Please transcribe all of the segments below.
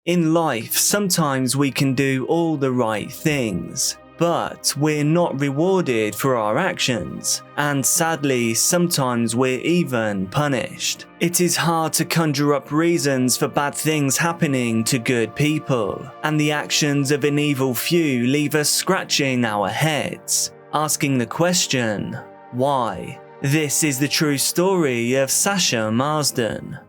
In life, sometimes we can do all the right things, but we're not rewarded for our actions, and sadly, sometimes we're even punished. It is hard to conjure up reasons for bad things happening to good people, and the actions of an evil few leave us scratching our heads, asking the question, why? This is the true story of Sasha Marsden.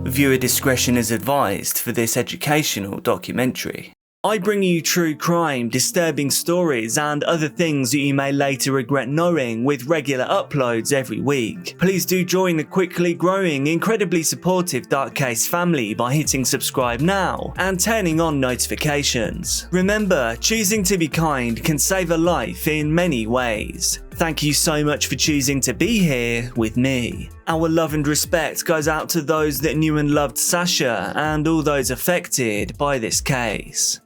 Viewer discretion is advised for this educational documentary. I bring you true crime, disturbing stories, and other things that you may later regret knowing with regular uploads every week. Please do join the quickly growing, incredibly supportive Dark Case family by hitting subscribe now and turning on notifications. Remember, choosing to be kind can save a life in many ways. Thank you so much for choosing to be here with me. Our love and respect goes out to those that knew and loved Sasha and all those affected by this case.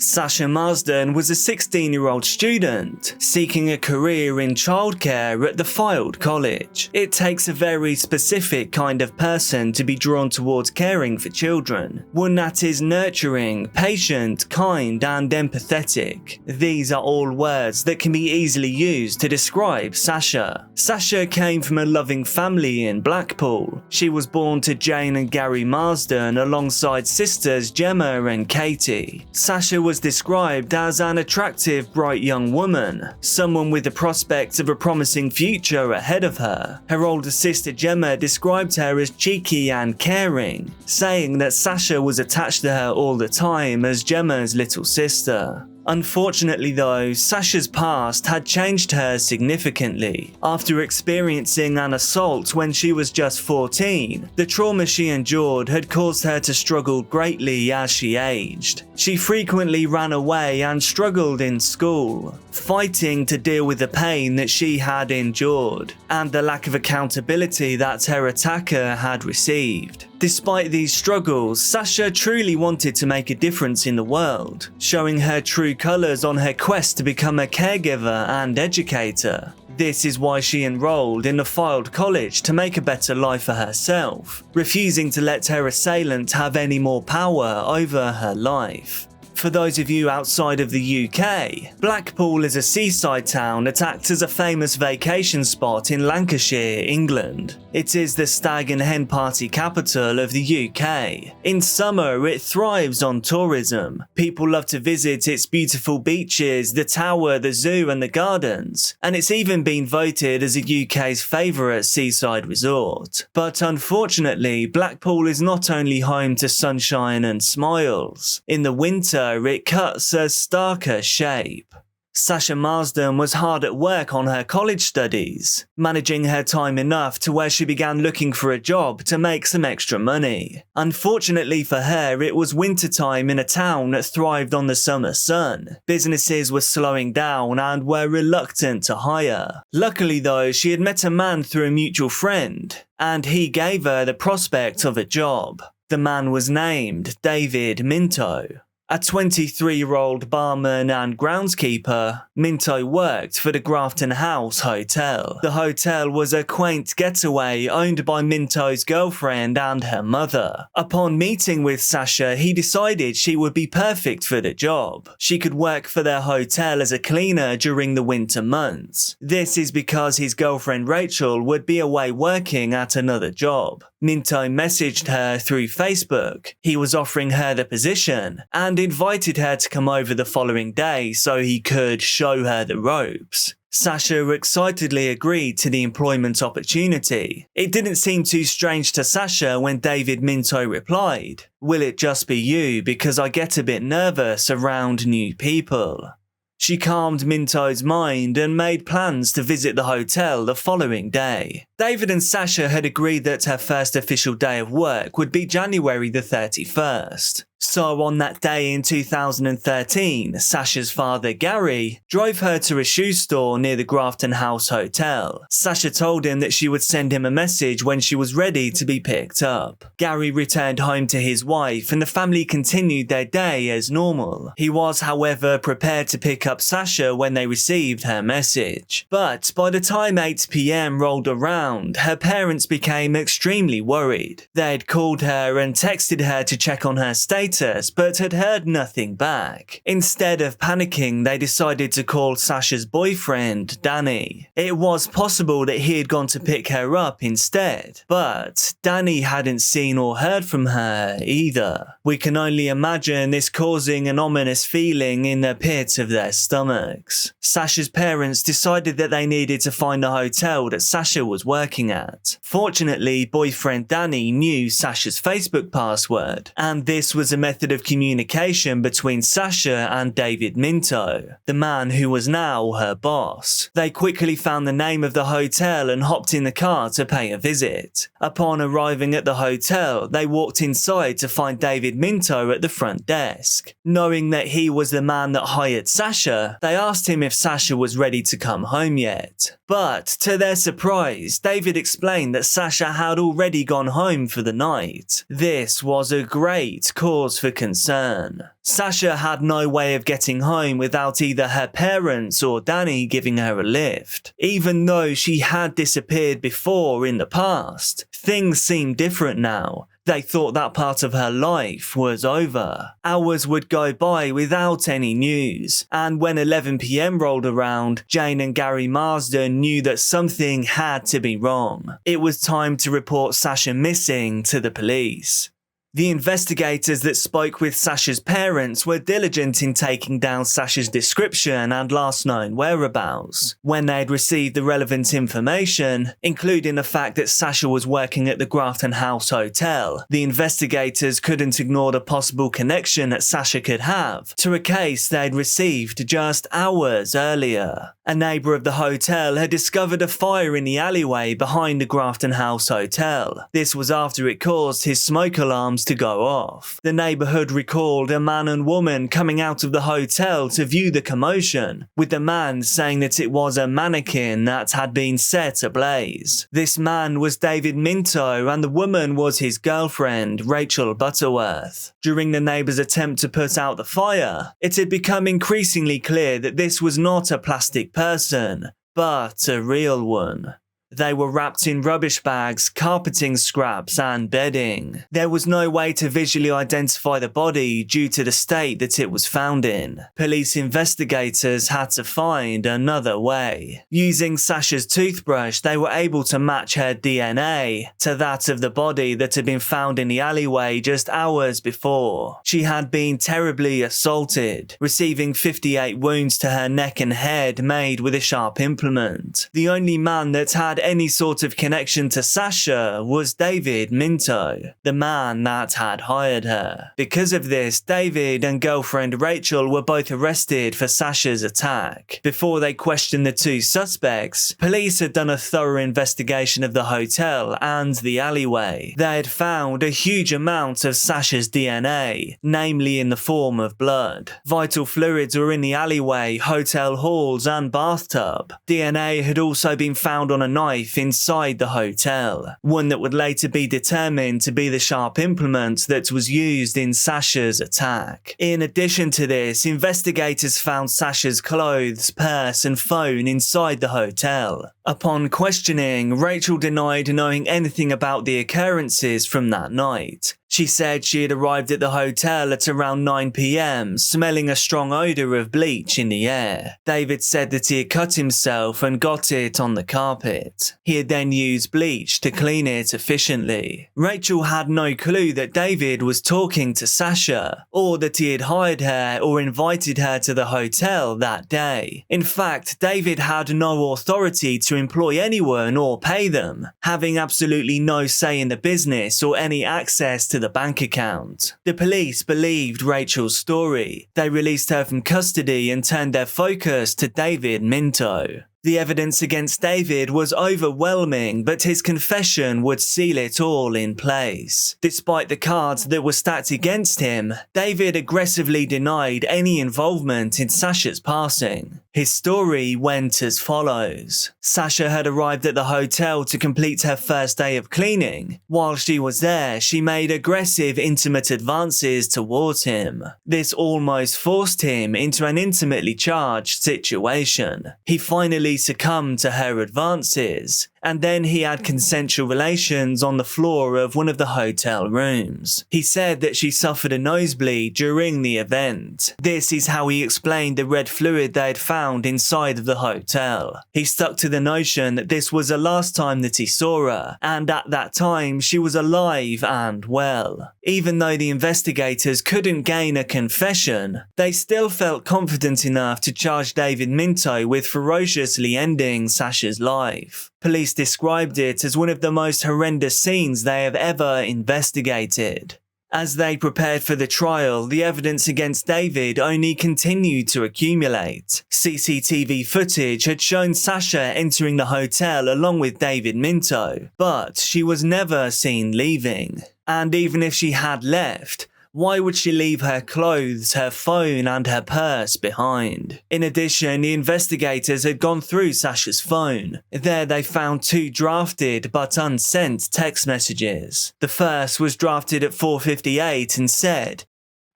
Sasha Marsden was a 16-year-old student seeking a career in childcare at the Fylde College. It takes a very specific kind of person to be drawn towards caring for children, one that is nurturing, patient, kind and empathetic. These are all words that can be easily used to describe Sasha. Sasha came from a loving family in Blackpool. She was born to Jane and Gary Marsden alongside sisters Gemma and Katie. Sasha was described as an attractive, bright young woman, someone with the prospects of a promising future ahead of her. Her older sister Gemma described her as cheeky and caring, saying that Sasha was attached to her all the time as Gemma's little sister. Unfortunately though, Sasha's past had changed her significantly. After experiencing an assault when she was just 14, the trauma she endured had caused her to struggle greatly as she aged. She frequently ran away and struggled in school, fighting to deal with the pain that she had endured, and the lack of accountability that her attacker had received. Despite these struggles, Sasha truly wanted to make a difference in the world, showing her true colours on her quest to become a caregiver and educator. This is why she enrolled in the Fylde College to make a better life for herself, refusing to let her assailant have any more power over her life. For those of you outside of the UK, Blackpool is a seaside town that acts as a famous vacation spot in Lancashire, England. It is the stag and hen party capital of the UK. In summer, it thrives on tourism. People love to visit its beautiful beaches, the tower, the zoo and the gardens, and it's even been voted as the UK's favourite seaside resort. But unfortunately, Blackpool is not only home to sunshine and smiles. In the winter, it cuts a starker shape. Sasha Marsden was hard at work on her college studies, managing her time enough to where she began looking for a job to make some extra money. Unfortunately for her, it was wintertime in a town that thrived on the summer sun. Businesses were slowing down and were reluctant to hire. Luckily though, she had met a man through a mutual friend, and he gave her the prospect of a job. The man was named David Minto. A 23-year-old barman and groundskeeper, Minto worked for the Grafton House Hotel. The hotel was a quaint getaway owned by Minto's girlfriend and her mother. Upon meeting with Sasha, he decided she would be perfect for the job. She could work for their hotel as a cleaner during the winter months. This is because his girlfriend Rachel would be away working at another job. Minto messaged her through Facebook. He was offering her the position and invited her to come over the following day so he could show her the ropes. Sasha excitedly agreed to the employment opportunity. It didn't seem too strange to Sasha when David Minto replied, "Will it just be you because I get a bit nervous around new people?" She calmed Minto's mind and made plans to visit the hotel the following day. David and Sasha had agreed that her first official day of work would be January the 31st. So on that day in 2013, Sasha's father, Gary, drove her to a shoe store near the Grafton House Hotel. Sasha told him that she would send him a message when she was ready to be picked up. Gary returned home to his wife and the family continued their day as normal. He was, however, prepared to pick up Sasha when they received her message. But by the time 8 PM rolled around, her parents became extremely worried. They'd called her and texted her to check on her status, but had heard nothing back. Instead of panicking, they decided to call Sasha's boyfriend, Danny. It was possible that he had gone to pick her up instead, but Danny hadn't seen or heard from her either. We can only imagine this causing an ominous feeling in the pit of their stomachs. Sasha's parents decided that they needed to find the hotel that Sasha was working at. Fortunately, boyfriend Danny knew Sasha's Facebook password, and this was a method of communication between Sasha and David Minto, the man who was now her boss. They quickly found the name of the hotel and hopped in the car to pay a visit. Upon arriving at the hotel, they walked inside to find David Minto at the front desk. Knowing that he was the man that hired Sasha, they asked him if Sasha was ready to come home yet. But to their surprise, David explained that Sasha had already gone home for the night. This was a great cause for concern. Sasha had no way of getting home without either her parents or Danny giving her a lift. Even though she had disappeared before in the past, things seemed different now. They thought that part of her life was over. Hours would go by without any news, and when 11 PM rolled around, Jane and Gary Marsden knew that something had to be wrong. It was time to report Sasha missing to the police. The investigators that spoke with Sasha's parents were diligent in taking down Sasha's description and last known whereabouts. When they had received the relevant information, including the fact that Sasha was working at the Grafton House Hotel, the investigators couldn't ignore the possible connection that Sasha could have to a case they had received just hours earlier. A neighbour of the hotel had discovered a fire in the alleyway behind the Grafton House Hotel. This was after it caused his smoke alarms to go off. The neighbourhood recalled a man and woman coming out of the hotel to view the commotion, with the man saying that it was a mannequin that had been set ablaze. This man was David Minto and the woman was his girlfriend, Rachel Butterworth. During the neighbours' attempt to put out the fire, it had become increasingly clear that this was not a plastic person, but a real one. They were wrapped in rubbish bags, carpeting scraps and bedding. There was no way to visually identify the body due to the state that it was found in. Police investigators had to find another way. Using Sasha's toothbrush, they were able to match her DNA to that of the body that had been found in the alleyway just hours before. She had been terribly assaulted, receiving 58 wounds to her neck and head made with a sharp implement. The only man that had any sort of connection to Sasha was David Minto, the man that had hired her. Because of this, David and girlfriend Rachel were both arrested for Sasha's attack. Before they questioned the two suspects, police had done a thorough investigation of the hotel and the alleyway. They had found a huge amount of Sasha's DNA, namely in the form of blood. Vital fluids were in the alleyway, hotel halls and bathtub. DNA had also been found on a knife inside the hotel, one that would later be determined to be the sharp implement that was used in Sasha's attack. In addition to this, investigators found Sasha's clothes, purse and phone inside the hotel. Upon questioning, Rachel denied knowing anything about the occurrences from that night. She said she had arrived at the hotel at around 9 PM, smelling a strong odour of bleach in the air. David said that he had cut himself and got it on the carpet. He had then used bleach to clean it efficiently. Rachel had no clue that David was talking to Sasha, or that he had hired her or invited her to the hotel that day. In fact, David had no authority to employ anyone or pay them, having absolutely no say in the business or any access to the bank account. The police believed Rachel's story. They released her from custody and turned their focus to David Minto. The evidence against David was overwhelming, but his confession would seal it all in place. Despite the cards that were stacked against him, David aggressively denied any involvement in Sasha's passing. His story went as follows. Sasha had arrived at the hotel to complete her first day of cleaning. While she was there, she made aggressive, intimate advances towards him. This almost forced him into an intimately charged situation. He finally succumbed to her advances, and then he had consensual relations on the floor of one of the hotel rooms. He said that she suffered a nosebleed during the event. This is how he explained the red fluid they had found inside of the hotel. He stuck to the notion that this was the last time that he saw her, and at that time she was alive and well. Even though the investigators couldn't gain a confession, they still felt confident enough to charge David Minto with ferociously ending Sasha's life. Police described it as one of the most horrendous scenes they have ever investigated. As they prepared for the trial, the evidence against David only continued to accumulate. CCTV footage had shown Sasha entering the hotel along with David Minto, but she was never seen leaving. And even if she had left, why would she leave her clothes, her phone and her purse behind? In addition, the investigators had gone through Sasha's phone. There they found 2 drafted but unsent text messages. The first was drafted at 4:58 and said,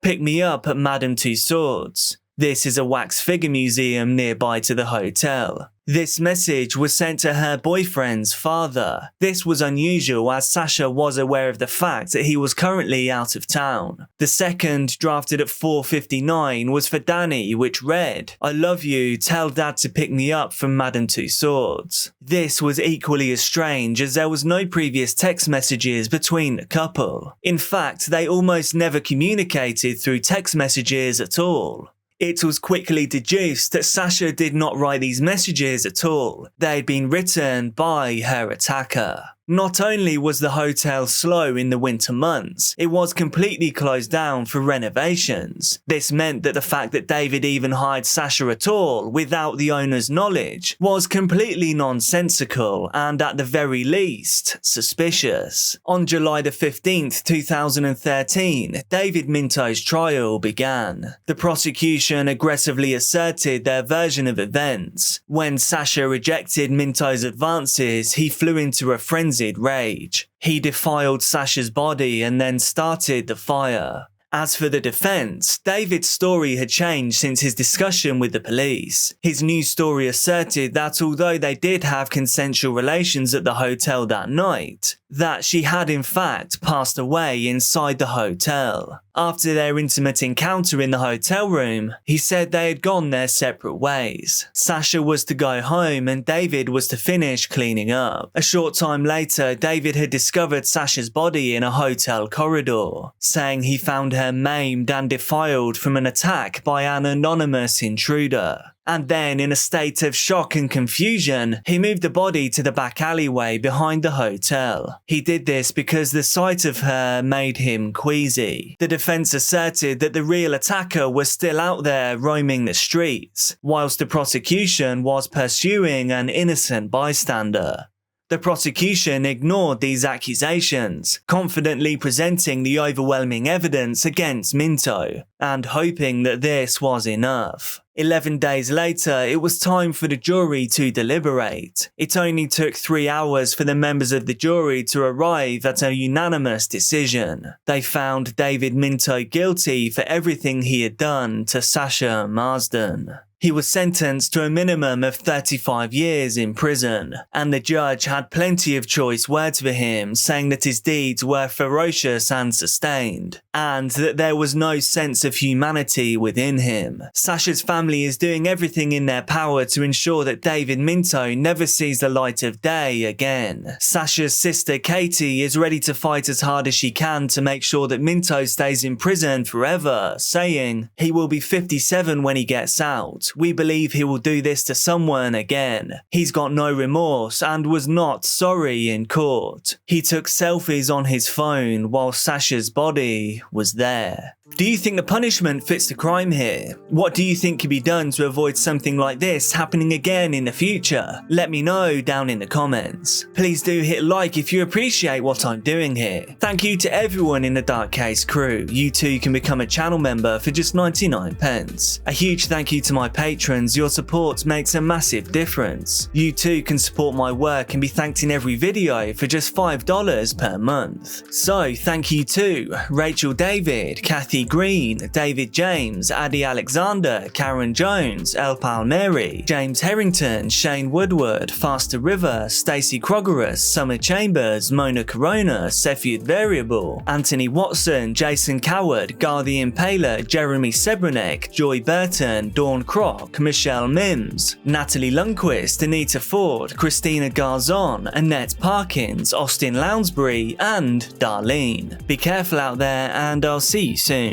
"Pick me up at Madame Tussauds. This is a wax figure museum nearby to the hotel." This message was sent to her boyfriend's father. This was unusual as Sasha was aware of the fact that he was currently out of town. The second, drafted at 4:59, was for Danny, which read, "I love you, tell Dad to pick me up from Madame Tussauds." This was equally as strange as there was no previous text messages between the couple. In fact, they almost never communicated through text messages at all. It was quickly deduced that Sasha did not write these messages at all. They had been written by her attacker. Not only was the hotel slow in the winter months, it was completely closed down for renovations. This meant that the fact that David even hired Sasha at all without the owner's knowledge was completely nonsensical and at the very least suspicious. On July the 15th, 2013, David Minto's trial began. The prosecution aggressively asserted their version of events. When Sasha rejected Minto's advances, he flew into a frenzied rage. He defiled Sasha's body and then started the fire. As for the defense, David's story had changed since his discussion with the police. His new story asserted that although they did have consensual relations at the hotel that night, that she had in fact passed away inside the hotel. After their intimate encounter in the hotel room, he said they had gone their separate ways. Sasha was to go home and David was to finish cleaning up. A short time later, David had discovered Sasha's body in a hotel corridor, saying he found her maimed and defiled from an attack by an anonymous intruder. And then, in a state of shock and confusion, he moved the body to the back alleyway behind the hotel. He did this because the sight of her made him queasy. The defense asserted that the real attacker was still out there roaming the streets, whilst the prosecution was pursuing an innocent bystander. The prosecution ignored these accusations, confidently presenting the overwhelming evidence against Minto, and hoping that this was enough. 11 days later, it was time for the jury to deliberate. It only took 3 hours for the members of the jury to arrive at a unanimous decision. They found David Minto guilty for everything he had done to Sasha Marsden. He was sentenced to a minimum of 35 years in prison, and the judge had plenty of choice words for him, saying that his deeds were ferocious and sustained, and that there was no sense of humanity within him. Sasha's family is doing everything in their power to ensure that David Minto never sees the light of day again. Sasha's sister Katie is ready to fight as hard as she can to make sure that Minto stays in prison forever, saying, "He will be 57 when he gets out. We believe he will do this to someone again. He's got no remorse and was not sorry in court. He took selfies on his phone while Sasha's body was there." Do you think the punishment fits the crime here? What do you think could be done to avoid something like this happening again in the future? Let me know down in the comments. Please do hit like if you appreciate what I'm doing here. Thank you to everyone in the Dark Case crew. You too can become a channel member for just 99p. A huge thank you to my patrons. Your support makes a massive difference. You too can support my work and be thanked in every video for just $5 per month. So thank you to Rachel David, Kathy Green, David James, Addy Alexander, Karen Jones, El Palmieri, James Harrington, Shane Woodward, Faster River, Stacey Krogerus, Summer Chambers, Mona Corona, Cepheid Variable, Anthony Watson, Jason Coward, Garth Impaler, Jeremy Sebranek, Joy Burton, Dawn Crock, Michelle Mims, Natalie Lundquist, Anita Ford, Christina Garzon, Annette Parkins, Austin Lounsbury, and Darlene. Be careful out there, and I'll see you soon.